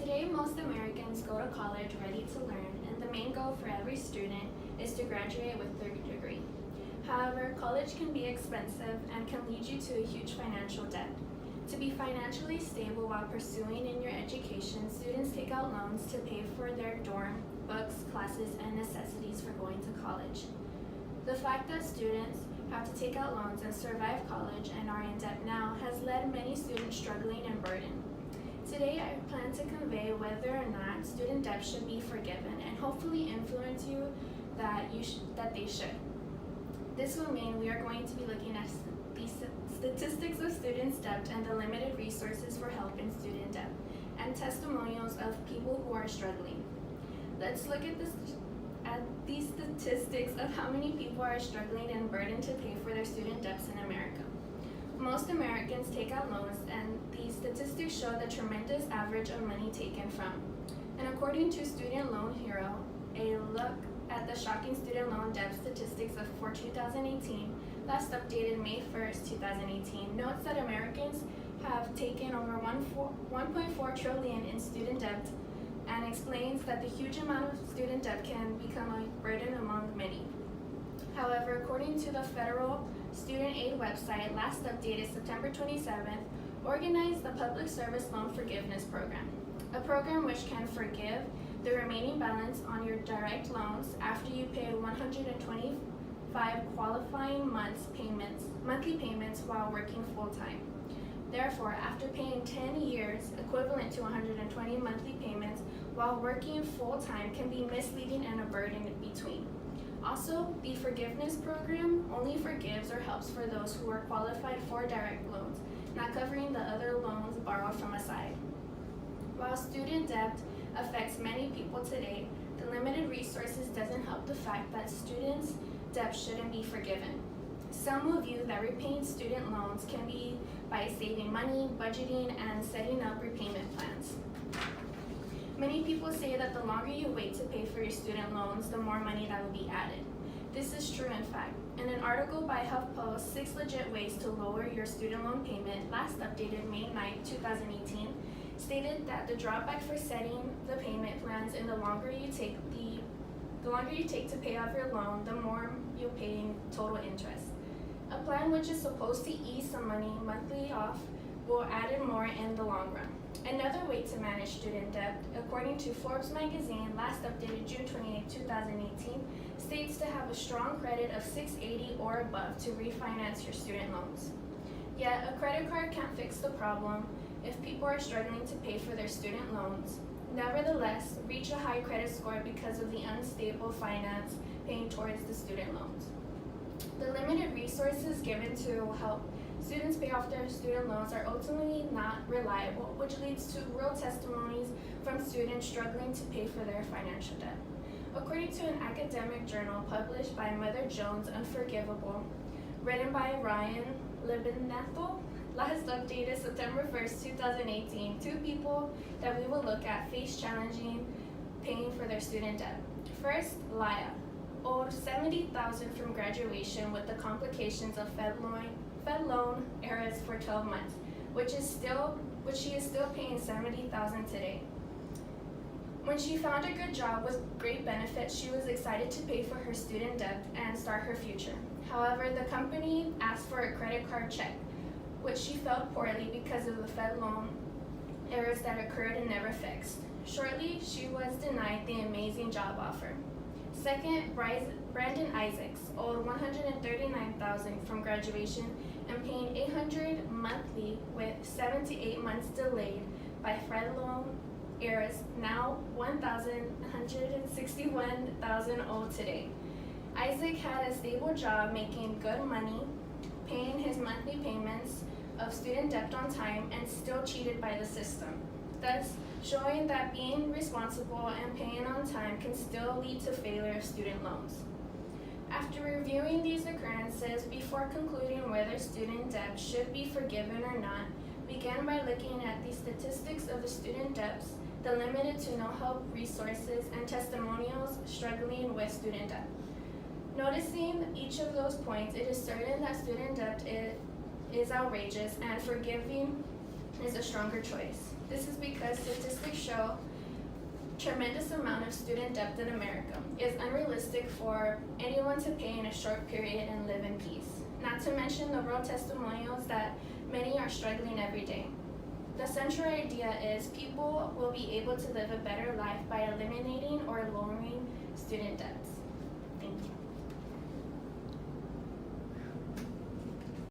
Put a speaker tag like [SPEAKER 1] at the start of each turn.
[SPEAKER 1] Today, most Americans go to college ready to learn, and the main goal for every student is to graduate with their degree. However, college can be expensive and can lead you to a huge financial debt. To be financially stable while pursuing in your education, students take out loans to pay for their dorm, books, classes, and necessities for going to college. The fact that students have to take out loans and survive college and are in debt now has led many students struggling and burdened. Today, I plan to convey whether or not student debt should be forgiven and hopefully influence you that they should. This will mean we are going to be looking at the statistics of students' debt and the limited resources for help in student debt, and testimonials of people who are struggling. Let's look at these statistics of how many people are struggling and burdened to pay for their student debts in America. Most Americans take out loans, and these statistics show the tremendous average of money taken from. And according to Student Loan Hero, a look at the shocking student loan debt statistics for 2018, last updated May 1st, 2018, notes that Americans have taken over $1.4 trillion in student debt, and explains that the huge amount of student debt can become a burden among many. However, according to the Federal Student Aid website, last updated September 27th, organized the Public Service Loan Forgiveness Program, a program which can forgive the remaining balance on your direct loans after you pay 125 qualifying monthly payments while working full-time. Therefore, after paying 10 years, equivalent to 120 monthly payments while working full-time can be misleading and a burden in between. Also, the forgiveness program only forgives or helps for those who are qualified for direct loans, not covering the other loans borrowed from a side. While student debt affects many people today, the limited resources doesn't help the fact that students' debt shouldn't be forgiven. Some will view that repaying student loans can be by saving money, budgeting, and setting up repayment plans. Many people say that the longer you wait to pay for your student loans, the more money that will be added. This is true in fact. In an article by HuffPost, 6 Legit Ways to Lower Your Student Loan Payment, last updated May 9, 2018, stated that the drawback for setting the payment plans and the longer you take to pay off your loan, the more you'll pay in total interest. A plan which is supposed to ease some money monthly off will add in more in the long run. Another way to manage student debt, according to Forbes magazine, last updated June 28, 2018, states to have a strong credit of 680 or above to refinance your student loans. Yet, a credit card can't fix the problem if people are struggling to pay for their student loans. Nevertheless, reach a high credit score because of the unstable finance paying towards the student loans. The limited resources given to help students pay off their student loans are ultimately not reliable, which leads to real testimonies from students struggling to pay for their financial debt. According to an academic journal published by Mother Jones Unforgivable, written by Ryan Libenethal, last updated September 1st, 2018, 2 people that we will look at face challenging paying for their student debt. First, Laya, owed $70,000 from graduation with the complications of Fed loan errors for 12 months, which she is still paying $70,000 today. When she found a good job with great benefits, she was excited to pay for her student debt and start her future. However, the company asked for a credit card check, which she felt poorly because of the Fed loan errors that occurred and never fixed. Shortly, she was denied the amazing job offer. Second, Brandon Isaacs owed $139,000 from graduation and paying $800 monthly with 7 to 8 months delayed by Fed loan errors, now $161,000 owed today. Isaac had a stable job making good money, paying his monthly payments of student debt on time, and still cheated by the system, thus showing that being responsible and paying on time can still lead to failure of student loans. After reviewing these occurrences, before concluding whether student debt should be forgiven or not, began by looking at the statistics of the student debts, the limited to no help resources, and testimonials struggling with student debt. Noticing each of those points, it is certain that student debt is outrageous and forgiving is a stronger choice. This is because statistics show tremendous amount of student debt in America. It is unrealistic for anyone to pay in a short period and live in peace. Not to mention the real testimonials that many are struggling every day. The central idea is people will be able to live a better life by eliminating or lowering student debts.